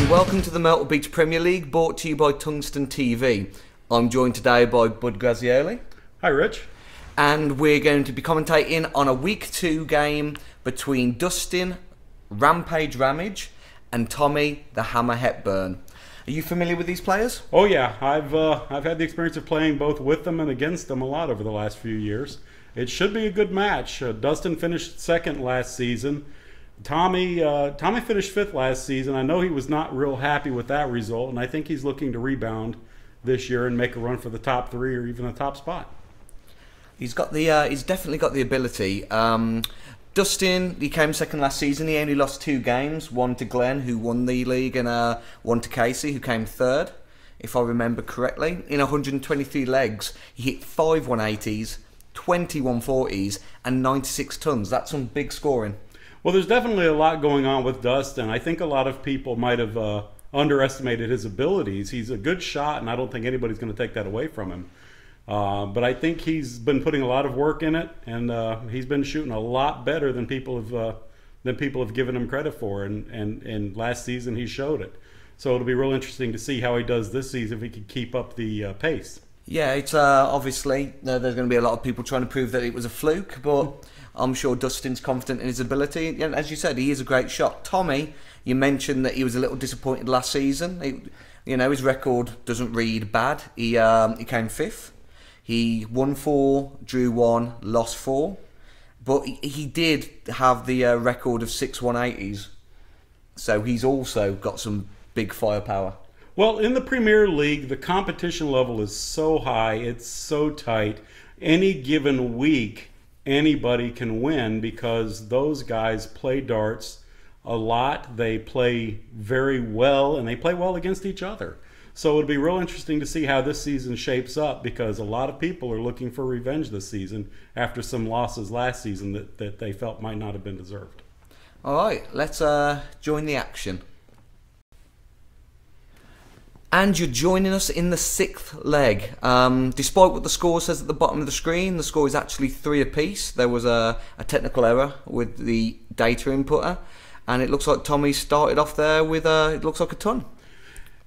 welcome to the Myrtle Beach Premier League, brought to you by Tungsten TV. I'm joined today by Bud Grazioli. Hi, Rich. And we're going to be commentating on a Week 2 game between Dustin, Ramage, and Tommy, the Hammer Hepburn. Are you familiar with these players? Oh yeah, I've had the experience of playing both with them and against them a lot over the last few years. It should be a good match. Dustin finished second last season. Tommy finished fifth last season. I know he was not real happy with that result, and I think he's looking to rebound this year and make a run for the top 3 or even the top spot. He's definitely got the ability. Dustin, he came second last season. He only lost 2 games, one to Glenn, who won the league, and one to Casey, who came third, if I remember correctly. In 123 legs, he hit 5 180s, 20 140s, and 96 tons. That's some big scoring. Well, there's definitely a lot going on with Dustin. I think a lot of people might have underestimated his abilities. He's a good shot, and I don't think anybody's going to take that away from him. But I think he's been putting a lot of work in it, and he's been shooting a lot better than people have given him credit for. And last season he showed it. So it'll be real interesting to see how he does this season if he can keep up the pace. Yeah, it's obviously there's going to be a lot of people trying to prove that it was a fluke, but I'm sure Dustin's confident in his ability. And as you said, he is a great shot. Tommy, you mentioned that he was a little disappointed last season. His record doesn't read bad. He came 5th. He won 4, drew 1, lost 4. But he did have the record of 6 180s. So he's also got some big firepower. Well, in the Premier League, the competition level is so high, it's so tight. Any given week, anybody can win because those guys play darts a lot. They play very well, and they play well against each other. So it'll be real interesting to see how this season shapes up, because a lot of people are looking for revenge this season after some losses last season that they felt might not have been deserved. All right, let's join the action. And you're joining us in the 6th leg. Despite what the score says at the bottom of the screen, the score is actually 3 apiece. There was a technical error with the data inputter, and it looks like Tommy started off there with it looks like a ton.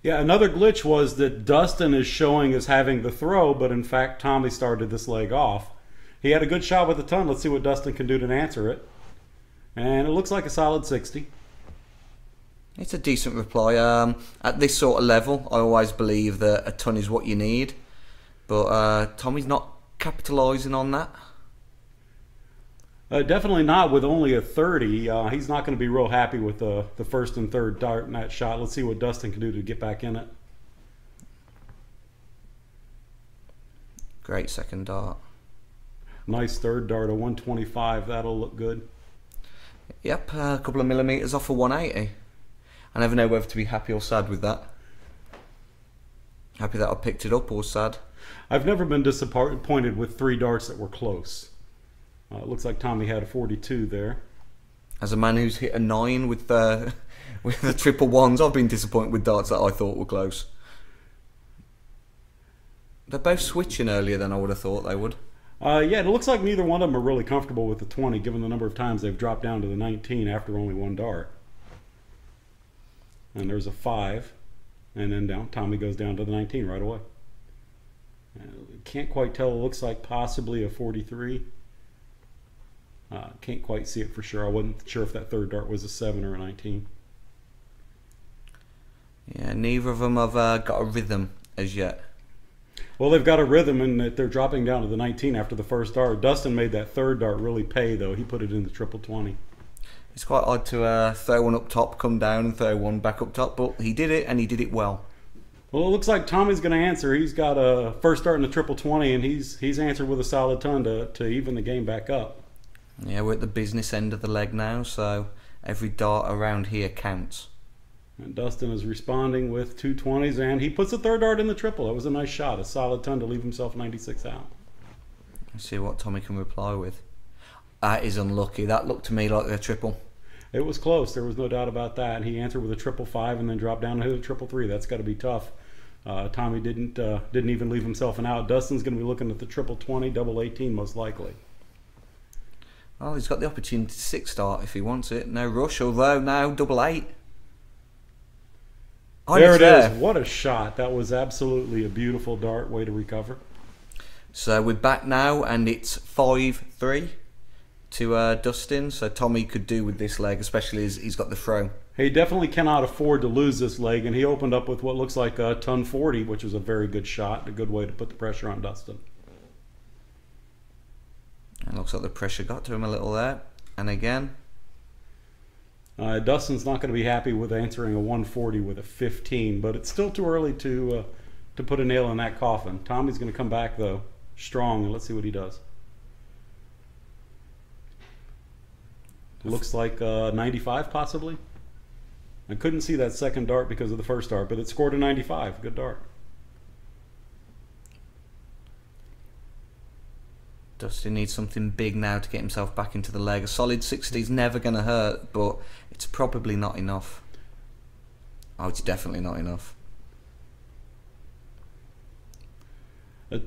Yeah, another glitch was that Dustin is showing as having the throw, but in fact Tommy started this leg off. He had a good shot with the ton. Let's see what Dustin can do to answer it. And it looks like a solid 60. It's a decent reply. At this sort of level, I always believe that a ton is what you need. But Tommy's not capitalising on that. Definitely not with only a 30. He's not going to be real happy with the first and third dart in that shot. Let's see what Dustin can do to get back in it. Great second dart. Nice third dart, a 125. That'll look good. Yep, a couple of millimetres off a 180. I never know whether to be happy or sad with that. Happy that I picked it up, or sad? I've never been disappointed with 3 darts that were close. It looks like Tommy had a 42 there. As a man who's hit a 9 with the triple ones, I've been disappointed with darts that I thought were close. They're both switching earlier than I would have thought they would. Yeah, it looks like neither one of them are really comfortable with the 20, given the number of times they've dropped down to the 19 after only 1 dart. And there's a 5, and then down. Tommy goes down to the 19 right away. Can't quite tell. It looks like possibly a 43. Can't quite see it for sure. I wasn't sure if that third dart was a 7 or a 19. Yeah, neither of them have got a rhythm as yet. Well, they've got a rhythm in that they're dropping down to the 19 after the first dart. Dustin made that third dart really pay, though. He put it in the triple 20. It's quite odd to throw one up top, come down, and throw one back up top, but he did it, and he did it well. Well, it looks like Tommy's going to answer. He's got a first dart in the triple 20, and he's answered with a solid ton to even the game back up. Yeah, we're at the business end of the leg now, so every dart around here counts. And Dustin is responding with 2 20s, and he puts the third dart in the triple. That was a nice shot, a solid ton to leave himself 96 out. Let's see what Tommy can reply with. That is unlucky. That looked to me like a triple. It was close. There was no doubt about that. And he answered with a triple 5 and then dropped down to hit a triple 3. That's got to be tough. Tommy didn't even leave himself an out. Dustin's going to be looking at the triple 20, double 18 most likely. Well, he's got the opportunity to 6 start if he wants it. No rush, although now double 8. Oh, there it's it is. there. What a shot. That was absolutely a beautiful dart. Way to recover. So we're back now, and it's 5-3 to Dustin. So Tommy could do with this leg, especially as he's got the throw. He definitely cannot afford to lose this leg, and he opened up with what looks like a ton 40, which was a very good shot, a good way to put the pressure on Dustin. And looks like the pressure got to him a little there. And again. Dustin's not going to be happy with answering a 140 with a 15, but it's still too early to put a nail in that coffin. Tommy's going to come back, though, strong, and let's see what he does. Looks like 95, possibly. I couldn't see that second dart because of the first dart, but it scored a 95. Good dart. Dustin needs something big now to get himself back into the leg. A solid 60 is never going to hurt, but it's probably not enough. Oh, it's definitely not enough.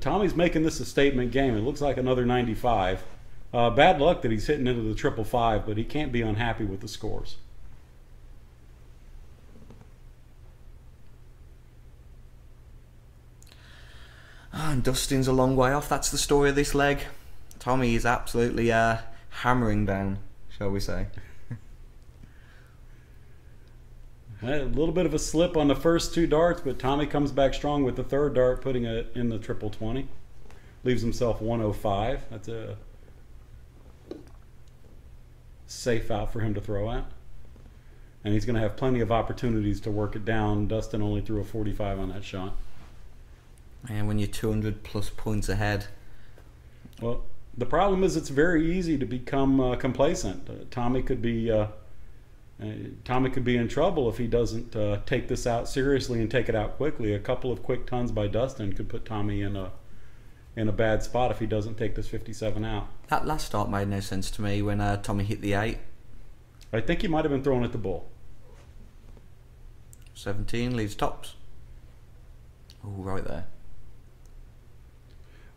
Tommy's making this a statement game. It looks like another 95. Bad luck that he's hitting into the 555, but he can't be unhappy with the scores. Oh, and Dustin's a long way off. That's the story of this leg. Tommy is absolutely hammering down, shall we say. A little bit of a slip on the first two darts, but Tommy comes back strong with the third dart, putting it in the 20. Leaves himself 105. That's a safe out for him to throw at. And he's going to have plenty of opportunities to work it down. Dustin only threw a 45 on that shot. And when you're 200 plus points ahead. Well, the problem is it's very easy to become complacent. Tommy could be in trouble if he doesn't take this out seriously and take it out quickly. A couple of quick tons by Dustin could put Tommy in a bad spot if he doesn't take this 57 out. That last start made no sense to me when Tommy hit the 8. I think he might have been throwing at the bull. 17 leaves tops. Oh, right there.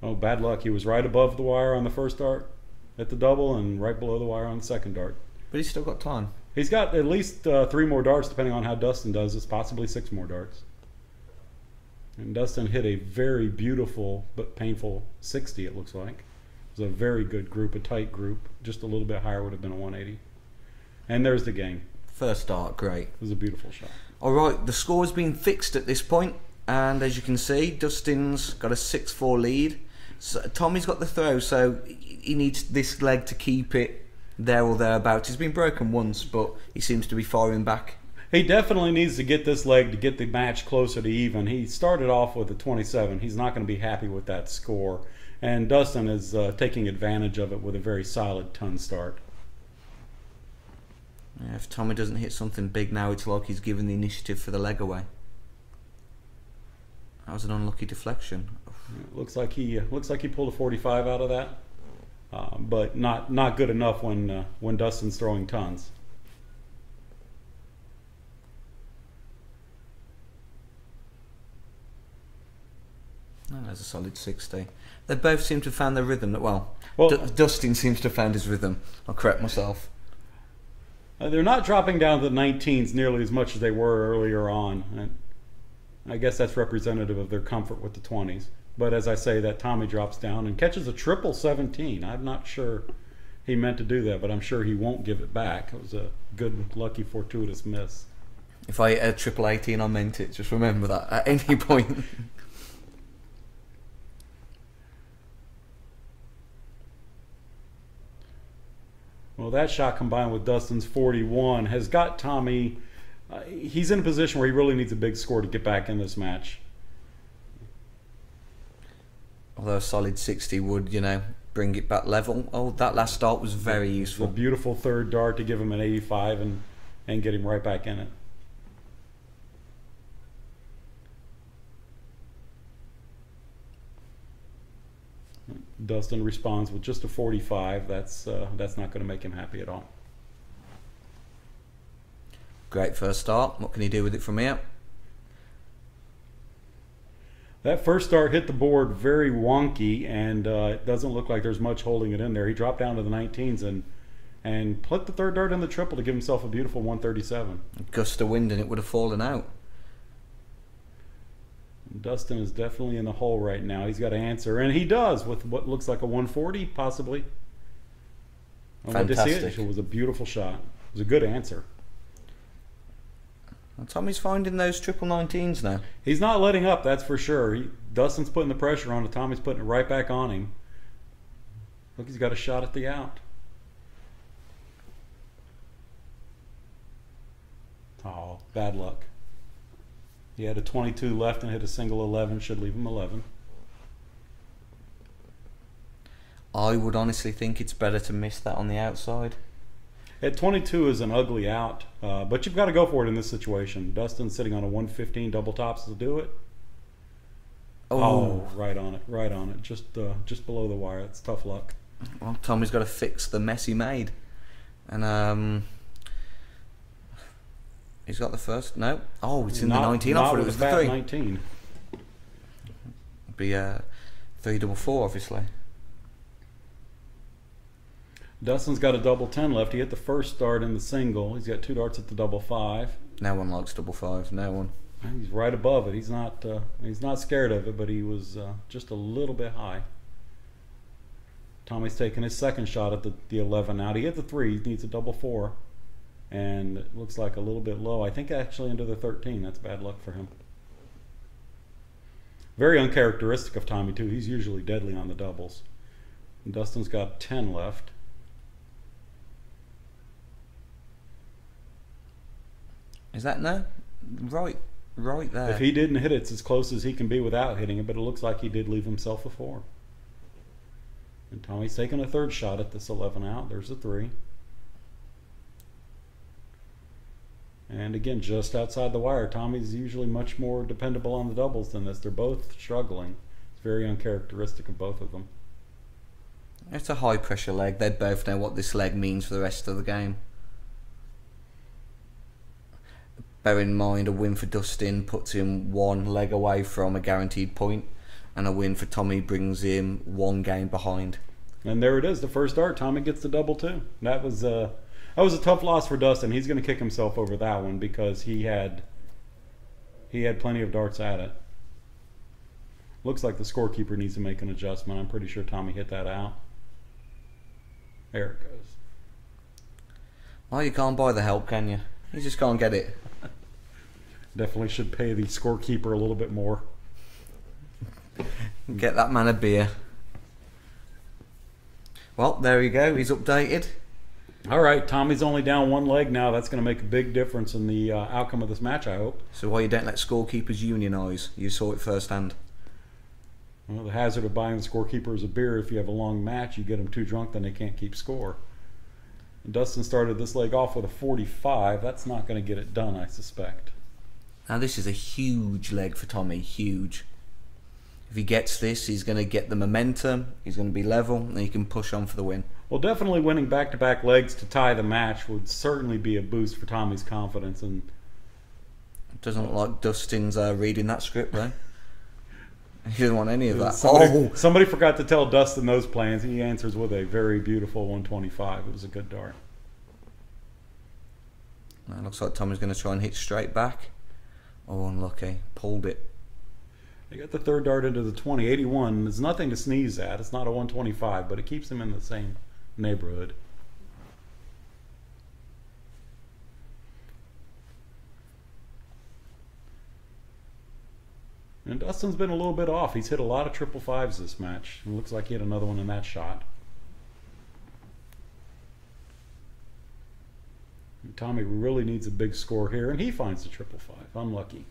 Oh, bad luck. He was right above the wire on the first dart at the double and right below the wire on the second dart. But he's still got time. He's got at least 3 more darts, depending on how Dustin does. It's possibly 6 more darts. And Dustin hit a very beautiful but painful 60, it looks like. It was a very good group, a tight group. Just a little bit higher would have been a 180. And there's the game. First start, great. It was a beautiful shot. All right, the score's been fixed at this point, and as you can see, Dustin's got a 6-4 lead. So Tommy's got the throw, so he needs this leg to keep it there or thereabouts. He's been broken once, but he seems to be firing back. He definitely needs to get this leg to get the match closer to even. He started off with a 27. He's not going to be happy with that score. And Dustin is taking advantage of it with a very solid ton start. Yeah, if Tommy doesn't hit something big now, it's like he's giving the initiative for the leg away. That was an unlucky deflection. It looks like he pulled a 45 out of that, but not good enough when Dustin's throwing tons. Oh, there's a solid 60. They both seem to have found their rhythm. Well, Dustin seems to have found his rhythm. I'll correct myself. They're not dropping down to the 19s nearly as much as they were earlier on. And I guess that's representative of their comfort with the 20s. But as I say, that Tommy drops down and catches a 17. I'm not sure he meant to do that, but I'm sure he won't give it back. It was a good, lucky, fortuitous miss. If I hit a 18, I meant it. Just remember that at any point. Well, that shot combined with Dustin's 41 has got Tommy. He's in a position where he really needs a big score to get back in this match. Although a solid 60 would, bring it back level. Oh, that last start was very useful. A beautiful third dart to give him an 85 and get him right back in it. Dustin responds with just a 45. That's not going to make him happy at all. Great first start. What can he do with it from here? That first start hit the board very wonky, and it doesn't look like there's much holding it in there. He dropped down to the 19s and put the third dart in the triple to give himself a beautiful 137. A gust of wind and it would have fallen out. Dustin is definitely in the hole right now. He's got to answer, and he does with what looks like a 140, possibly. I wanted to see it. It was a beautiful shot. It was a good answer. Well, Tommy's finding those triple 19s now. He's not letting up, that's for sure. Dustin's putting the pressure on it. Tommy's putting it right back on him. Look, he's got a shot at the out. Oh, bad luck. He had a 22 left and hit a single 11. Should leave him 11. I would honestly think it's better to miss that on the outside. At 22 is an ugly out, but you've got to go for it in this situation. Dustin's sitting on a 115 double tops to do it. Oh, right on it, right on it. Just below the wire. It's tough luck. Well, Tommy's got to fix the mess he made. And he's got the first. No. Oh, it's in the 19. I thought it was the 3. 19. It'd be 3-4-4, obviously. Dustin's got a double 10 left. He hit the first start in the single. He's got 2 darts at the double 5. No one likes double 5. No one. He's right above it. He's not scared of it, but he was just a little bit high. Tommy's taking his second shot at the 11 out. He hit the 3. He needs a double 4. And it looks like a little bit low. I think actually into the 13. That's bad luck for him. Very uncharacteristic of Tommy, too. He's usually deadly on the doubles. And Dustin's got 10 left. Is that no? Right there. If he didn't hit it, it's as close as he can be without hitting it, but it looks like he did leave himself a 4. And Tommy's taking a third shot at this 11 out. There's a 3. And again, just outside the wire. Tommy's usually much more dependable on the doubles than this. They're both struggling. It's very uncharacteristic of both of them. It's a high pressure leg. They both know what this leg means for the rest of the game. Bear in mind, a win for Dustin puts him 1 leg away from a guaranteed point, and a win for Tommy brings him 1 game behind. And there it is, the first dart. Tommy gets the double 2. That was a tough loss for Dustin. He's going to kick himself over that one because he had plenty of darts at it. Looks like the scorekeeper needs to make an adjustment. I'm pretty sure Tommy hit that out. There it goes. Well, you can't buy the help, can you? You just can't get it. Definitely should pay the scorekeeper a little bit more. Get that man a beer. Well, there you go. He's updated. All right, Tommy's only down 1 leg now. That's going to make a big difference in the outcome of this match, I hope. So why you don't let scorekeepers unionise? You saw it firsthand. Well, the hazard of buying the scorekeepers a beer, if you have a long match, you get them too drunk, then they can't keep score. And Dustin started this leg off with a 45. That's not going to get it done, I suspect. Now this is a huge leg for Tommy, huge. If he gets this, he's going to get the momentum, he's going to be level, and he can push on for the win. Well, definitely winning back-to-back legs to tie the match would certainly be a boost for Tommy's confidence. And it doesn't look like Dustin's reading that script, though. He doesn't want any of that. Somebody forgot to tell Dustin those plans. He answers with a very beautiful 125. It was a good dart. It looks like Tommy's going to try and hit straight back. Oh, unlucky. Pulled it. They got the third dart into the 20. 81 is nothing to sneeze at. It's not a 125, but it keeps him in the same neighborhood. And Dustin's been a little bit off. He's hit a lot of triple 5s this match. It looks like he hit another one in that shot. And Tommy really needs a big score here, and he finds the triple 5. Unlucky.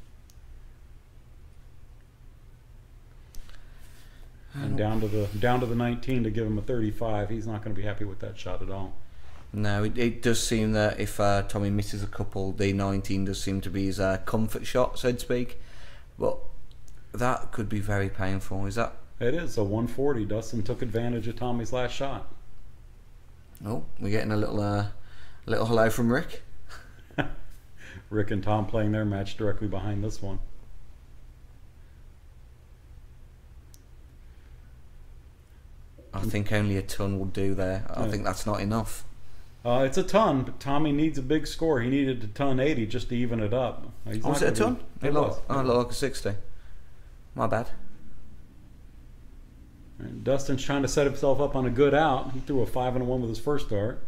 And down to the 19 to give him a 35. He's not going to be happy with that shot at all. No, it does seem that if Tommy misses a couple, the 19 does seem to be his comfort shot, so to speak. But that could be very painful. Is that? It is a 140. Dustin took advantage of Tommy's last shot. Oh, we're getting a little hello from Rick. Rick and Tom playing their match directly behind this one. I think only a ton will do there. I think that's not enough. It's a ton, but Tommy needs a big score. He needed a ton 80 just to even it up. Was it a ton? It looked like a 60. My bad. And Dustin's trying to set himself up on a good out. He threw a 5-1 with his first dart.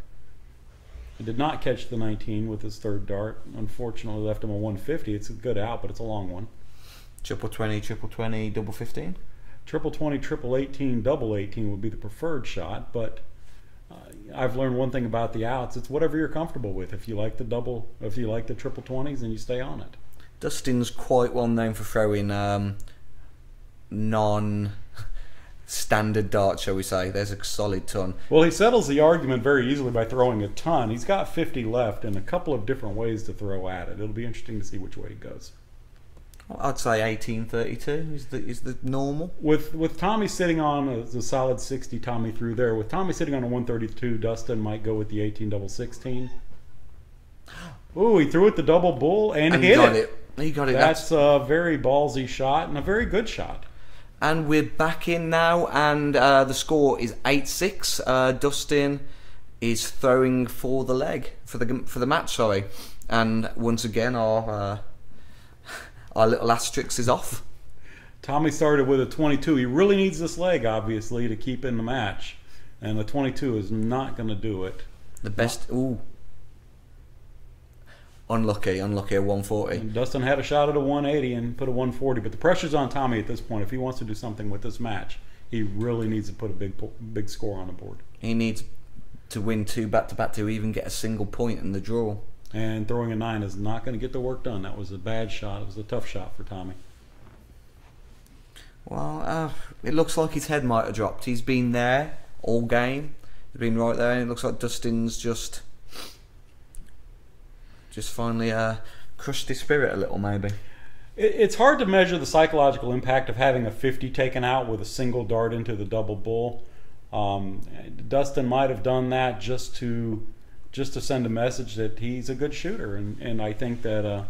He did not catch the 19 with his third dart. Unfortunately, left him a 150. It's a good out, but it's a long one. Triple 20, triple 20, double 15. Triple 20, triple 18, double 18 would be the preferred shot, but I've learned one thing about the outs. It's whatever you're comfortable with. If you like the triple 20s, then you stay on it. Dustin's quite well known for throwing non-standard darts, shall we say. There's a solid ton. Well, he settles the argument very easily by throwing a ton. He's got 50 left and a couple of different ways to throw at it. It'll be interesting to see which way he goes. I'd say 1832 is the normal. With Tommy sitting on a solid 60, Tommy threw there. With Tommy sitting on a 132, Dustin might go with the 18 double 16. Ooh, he threw it the double bull and hit it. He got it. That's a very ballsy shot and a very good shot. And we're back in now, and the score is 8-6. Dustin is throwing for the leg for the match. Sorry, and once again our little asterisk is off. Tommy started with a 22. He really needs this leg, obviously, to keep in the match, and the 22 is not going to do it. The best. Ooh. Unlucky, a 140. And Dustin had a shot at a 180 and put a 140, but the pressure's on Tommy at this point. If he wants to do something with this match, he really needs to put a big score on the board. He needs to win 2 back-to-back to even get a single point in the draw. And throwing a 9 is not going to get the work done. That was a bad shot. It was a tough shot for Tommy. Well, it looks like his head might have dropped. He's been there all game. He's been right there, and it looks like Dustin's just finally crushed his spirit a little, maybe. It's hard to measure the psychological impact of having a 50 taken out with a single dart into the double bull. Dustin might have done that just to send a message that he's a good shooter, and I think that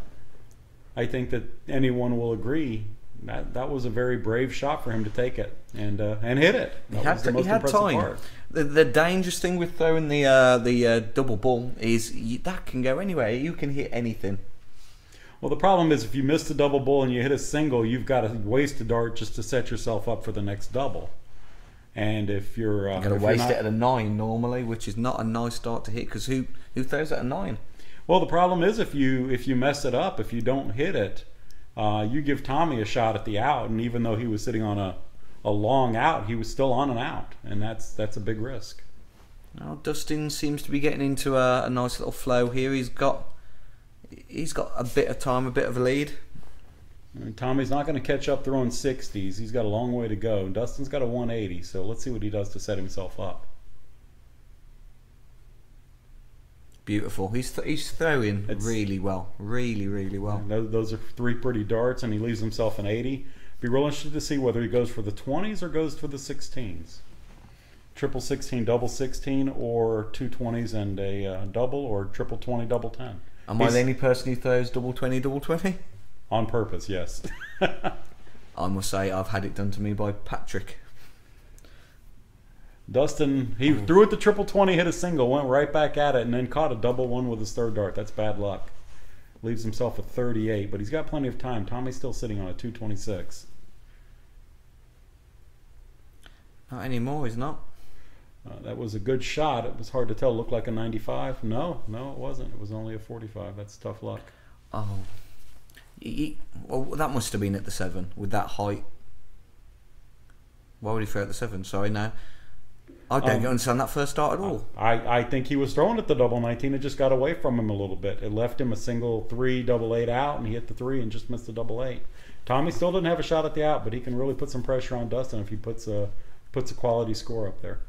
anyone will agree that was a very brave shot for him to take it and hit it. He had time. The dangerous thing with throwing the double bull is that can go anywhere. You can hit anything. Well, the problem is if you miss the double bull and you hit a single, you've got to waste a dart just to set yourself up for the next double. And if you're going to waste it at a 9 normally, which is not a nice start to hit, because who throws at a 9? Well, the problem is if you mess it up, if you don't hit it, you give Tommy a shot at the out, and even though he was sitting on a long out, he was still on an out, and that's a big risk. Now Dustin seems to be getting into a nice little flow here. He's got a bit of time, a bit of a lead. And Tommy's not going to catch up throwing 60s. He's got a long way to go. Dustin's got a 180, so let's see what he does to set himself up. Beautiful. He's throwing really well. Really, really well. Those are 3 pretty darts, and he leaves himself an 80. Be real interested to see whether he goes for the 20s or goes for the 16s. Triple 16, double 16, or 2 20s and a double, or triple 20, double 10. Am I the only person who throws double 20, double 20? On purpose, yes. I must say I've had it done to me by Patrick. Dustin, he threw it the triple 20, hit a single, went right back at it, and then caught a double 1 with his third dart. That's bad luck. Leaves himself a 38, but he's got plenty of time. Tommy's still sitting on a 226. Not anymore, he's not. That was a good shot. It was hard to tell. It looked like a 95. No, it wasn't. It was only a 45. That's tough luck. Oh. Well, that must have been at the 7 with that height. Why would he throw at the 7? Sorry, no. I don't understand that first start at all. I think he was throwing at the double 19. It just got away from him a little bit. It left him a single 3, double 8 out, and he hit the 3 and just missed the double 8. Tommy still didn't have a shot at the out, but he can really put some pressure on Dustin if he puts a quality score up there.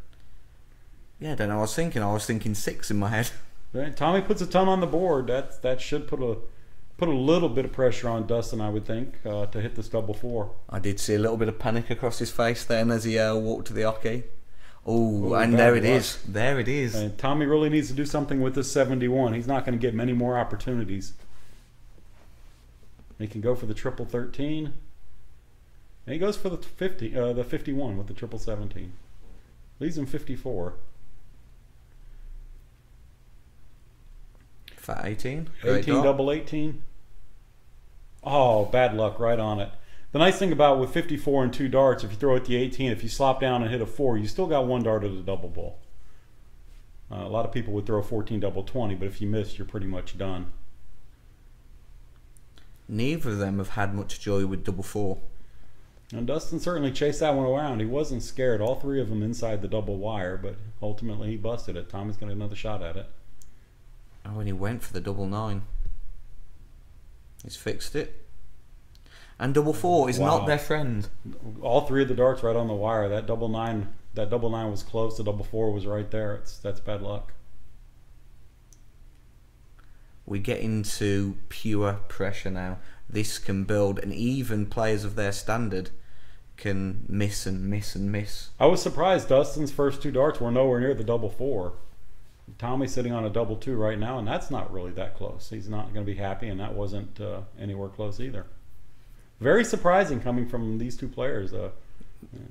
Yeah, I don't know. I was thinking 6 in my head. Right. Tommy puts a ton on the board. That should put a little bit of pressure on Dustin, I would think, to hit this double 4. I did see a little bit of panic across his face then as he walked to the hockey. Oh, and there it is. There it is. And Tommy really needs to do something with this 71. He's not going to get many more opportunities. He can go for the triple 13. And he goes for the 51 with the triple 17. Leaves him 54. Fat 18. 18 double 18. Oh, bad luck right on it. The nice thing about with 54 and 2 darts, if you throw at the 18, if you slop down and hit a 4, you still got 1 dart at a double bowl. A lot of people would throw 14 double 20, but if you miss, you're pretty much done. Neither of them have had much joy with double 4. And Dustin certainly chased that one around. He wasn't scared. All 3 of them inside the double wire, but ultimately he busted it. Tommy's going to get another shot at it. Oh, and he went for the double 9. He's fixed it. And double 4 is not their friend. All 3 of the darts right on the wire. That double 9 was close. The double 4 was right there. That's bad luck. We get into pure pressure now. This can build, and even players of their standard can miss and miss and miss. I was surprised Dustin's first 2 darts were nowhere near the double 4. Tommy's sitting on a double 2 right now, and that's not really that close. He's not going to be happy, and that wasn't anywhere close either. Very surprising coming from these 2 players.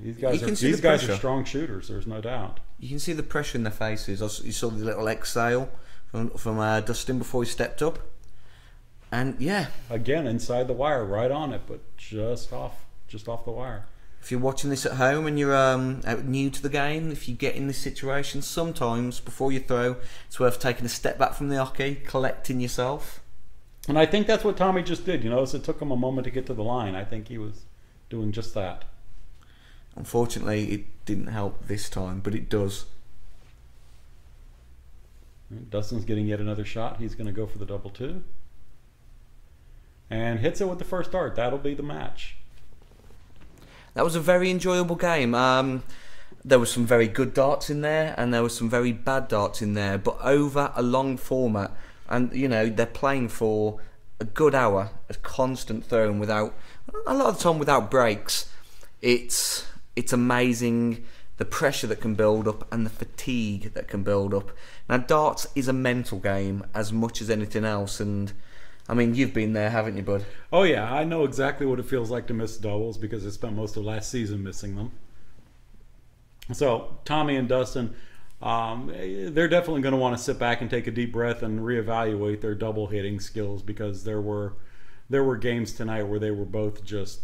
These guys are strong shooters, there's no doubt. You can see the pressure in their faces. You saw the little exhale from Dustin before he stepped up. And yeah. Again, inside the wire, right on it, but just off the wire. If you're watching this at home and you're new to the game, if you get in this situation, sometimes before you throw, it's worth taking a step back from the hockey, collecting yourself. And I think that's what Tommy just did. You notice it took him a moment to get to the line. I think he was doing just that. Unfortunately, it didn't help this time, but it does. Dustin's getting yet another shot. He's going to go for the double 2. And hits it with the first dart. That'll be the match. That was a very enjoyable game. There were some very good darts in there, and there were some very bad darts in there. But over a long format, and you know they're playing for a good hour, a constant throwing without a lot of the time without breaks. It's amazing the pressure that can build up and the fatigue that can build up. Now darts is a mental game as much as anything else, and I mean, you've been there, haven't you, bud? Oh, yeah. I know exactly what it feels like to miss doubles because I spent most of last season missing them. So, Tommy and Dustin, they're definitely going to want to sit back and take a deep breath and reevaluate their double hitting skills because there were games tonight where they were both just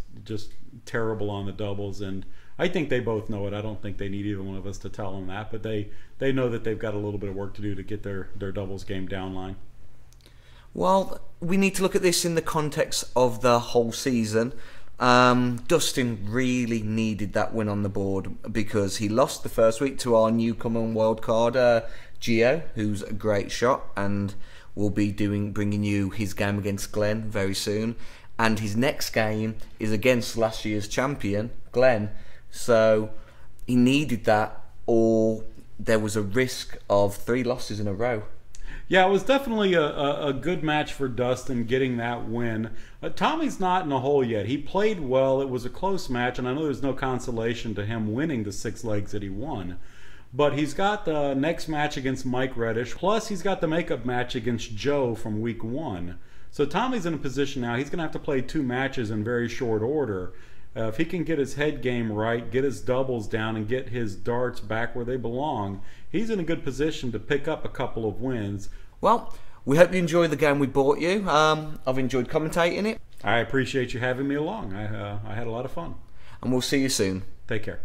terrible on the doubles, and I think they both know it. I don't think they need either one of us to tell them that, but they know that they've got a little bit of work to do to get their doubles game down line. Well, we need to look at this in the context of the whole season. Dustin really needed that win on the board because he lost the first week to our newcomer and wildcard, Gio, who's a great shot and will be bringing you his game against Glenn very soon. And his next game is against last year's champion, Glenn. So he needed that, or there was a risk of 3 losses in a row. Yeah, it was definitely a good match for Dustin getting that win. Tommy's not in a hole yet. He played well. It was a close match, and I know there's no consolation to him winning the 6 legs that he won. But he's got the next match against Mike Reddish, plus he's got the makeup match against Joe from week 1. So Tommy's in a position now. He's going to have to play 2 matches in very short order. If he can get his head game right, get his doubles down, and get his darts back where they belong, he's in a good position to pick up a couple of wins. Well, we hope you enjoyed the game we brought you. I've enjoyed commentating it. I appreciate you having me along. I had a lot of fun. And we'll see you soon. Take care.